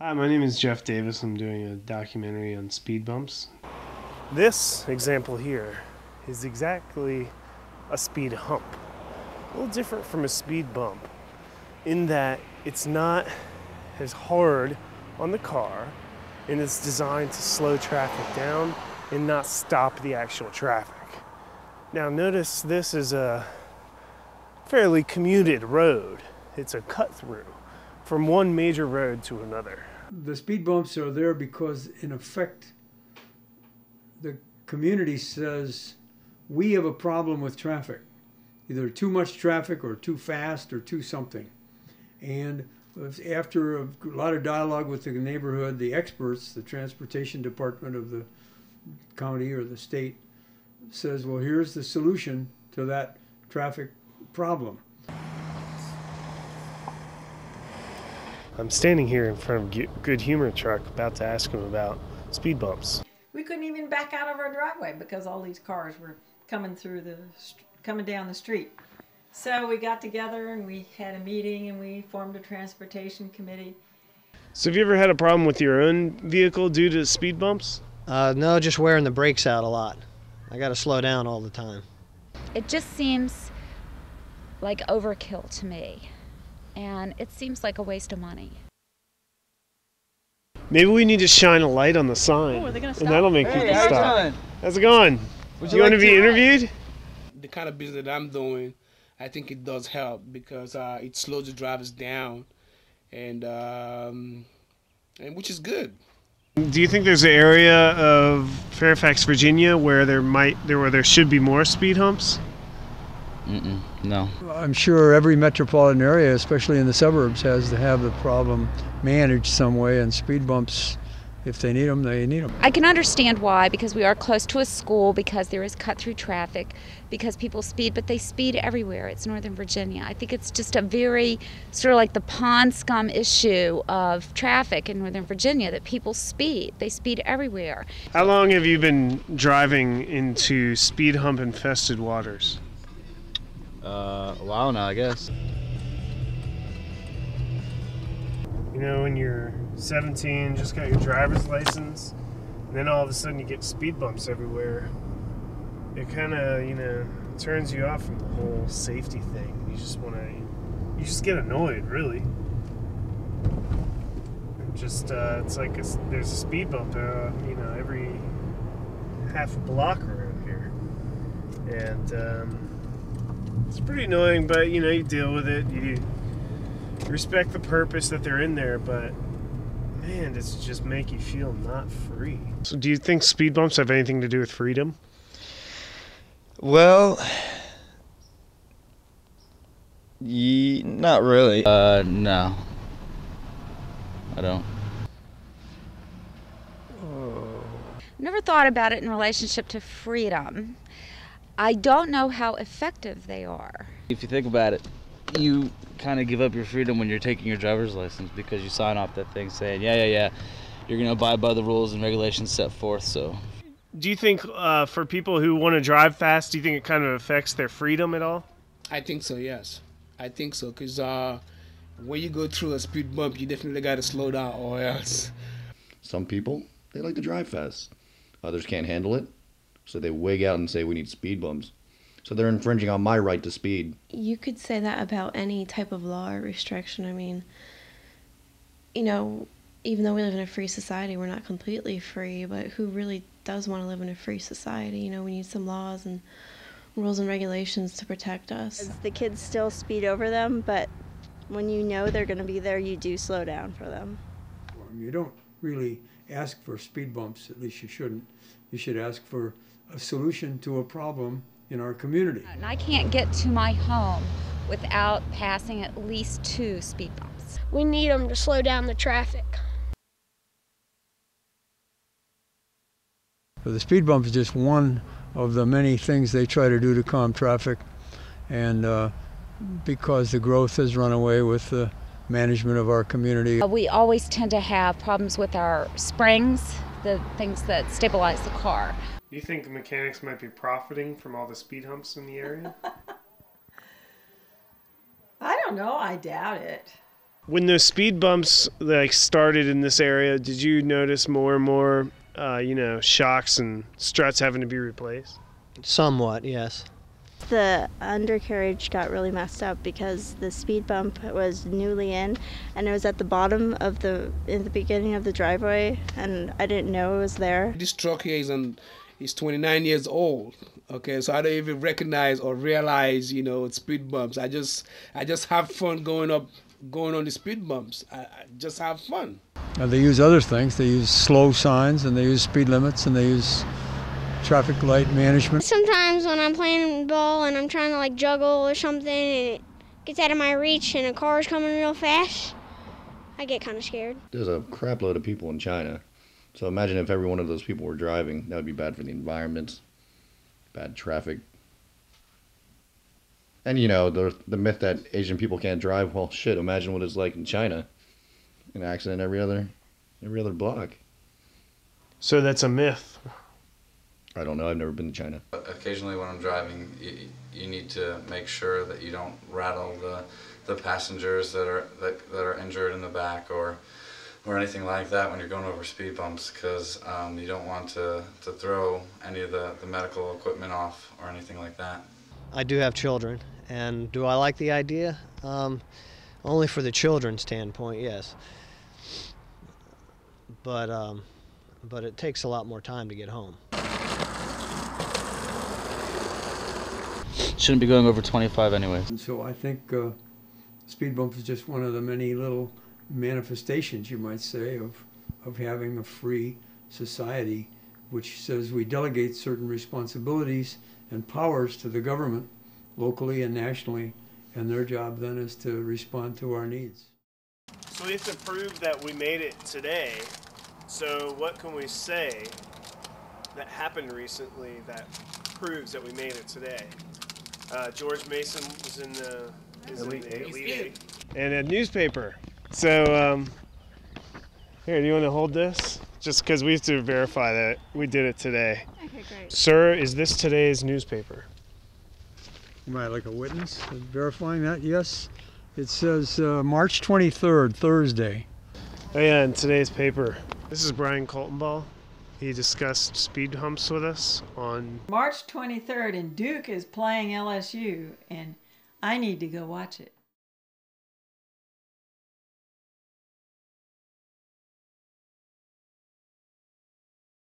Hi, my name is Jeff Davis. I'm doing a documentary on speed bumps. This example here is exactly a speed hump. A little different from a speed bump in that it's not as hard on the car and it's designed to slow traffic down and not stop the actual traffic. Now notice this is a fairly commuted road. It's a cut through from one major road to another. The speed bumps are there because, in effect, the community says we have a problem with traffic, either too much traffic or too fast or too something. And after a lot of dialogue with the neighborhood, the experts, the transportation department of the county or the state says, well, here's the solution to that traffic problem. I'm standing here in front of Good Humor truck about to ask him about speed bumps. We couldn't even back out of our driveway because all these cars were coming down the street. So we got together and we had a meeting and we formed a transportation committee. So have you ever had a problem with your own vehicle due to speed bumps? No, just wearing the brakes out a lot. I got to slow down all the time. It just seems like overkill to me, and it seems like a waste of money. Maybe we need to shine a light on the sign, and that'll make people stop. How's it going? You want to be interviewed? The kind of business that I'm doing, I think it does help because it slows the drivers down, and which is good. Do you think there's an area of Fairfax, Virginia, where there should be more speed humps? No. I'm sure every metropolitan area, especially in the suburbs, has to have the problem managed some way, and speed bumps, if they need them, they need them. I can understand why, because we are close to a school, because there is cut-through traffic, because people speed, but they speed everywhere. It's Northern Virginia. I think it's just a very sort of like the pond scum issue of traffic in Northern Virginia, that people speed. They speed everywhere. How long have you been driving into speed hump infested waters? A while now, I guess. You know, when you're 17, just got your driver's license, and then all of a sudden you get speed bumps everywhere. It kind of, turns you off from the whole safety thing. You just get annoyed, really. It's like there's a speed bump, every half a block around here. And, it's pretty annoying, but you deal with it. You respect the purpose that they're in there, but man, it's just make you feel not free. So do you think speed bumps have anything to do with freedom? Well, not really. No. I don't. Never thought about it in relationship to freedom. I don't know how effective they are. If you think about it, you kind of give up your freedom when you're taking your driver's license because you sign off that thing saying, yeah, you're going to abide by the rules and regulations set forth, so. Do you think for people who want to drive fast, do you think it kind of affects their freedom at all? I think so, yes. I think so, because when you go through a speed bump, you definitely got to slow down or else. Some people, they like to drive fast. Others can't handle it, so they wig out and say we need speed bumps. So they're infringing on my right to speed. You could say that about any type of law or restriction. I mean, even though we live in a free society, we're not completely free, but who really does want to live in a free society? We need some laws and rules and regulations to protect us. The kids still speed over them, but when you know they're going to be there, you do slow down for them. You don't really ask for speed bumps, at least you shouldn't. You should ask for a solution to a problem in our community. And I can't get to my home without passing at least 2 speed bumps. We need them to slow down the traffic. The speed bump is just one of the many things they try to do to calm traffic, and because the growth has run away with the management of our community. We always tend to have problems with our springs, the things that stabilize the car. Do you think the mechanics might be profiting from all the speed humps in the area? I don't know. I doubt it. When those speed bumps like started in this area, did you notice more and more, shocks and struts having to be replaced? Somewhat, yes. The undercarriage got really messed up because the speed bump was newly in, and it was at the bottom of in the beginning of the driveway, and I didn't know it was there. This truck here is 29 years old. Okay, so I don't even recognize or realize, speed bumps. I just have fun going on the speed bumps. I just have fun. They use other things. They use slow signs, and they use speed limits, and they use traffic light management. Sometimes when I'm playing ball and I'm trying to like juggle or something and it gets out of my reach and a car is coming real fast, I get kind of scared. There's a crap load of people in China. So imagine if every one of those people were driving. That would be bad for the environment, bad traffic. And the myth that Asian people can't drive, well shit, imagine what it's like in China. An accident every other block. So that's a myth. I don't know, I've never been to China. Occasionally when I'm driving, you need to make sure that you don't rattle the passengers that are injured in the back or anything like that when you're going over speed bumps, because you don't want to throw any of the medical equipment off or anything like that. I do have children, and do I like the idea? Only for the children's standpoint, yes. But it takes a lot more time to get home. Shouldn't be going over 25 anyway. And so I think speed bump is just one of the many little manifestations, you might say, of having a free society, which says we delegate certain responsibilities and powers to the government, locally and nationally, and their job then is to respond to our needs. So we have to prove that we made it today. So what can we say that happened recently that proves that we made it today? George Mason was in the Elite Eight. And a newspaper. So here, do you want to hold this? Just because we have to verify that we did it today. Okay, great. Sir, is this today's newspaper? Am I like a witness verifying that? Yes. It says March 23rd, Thursday. Oh yeah, in today's paper. This is Brian Coltonball. He discussed speed humps with us on March 23rd, and Duke is playing LSU, and I need to go watch it.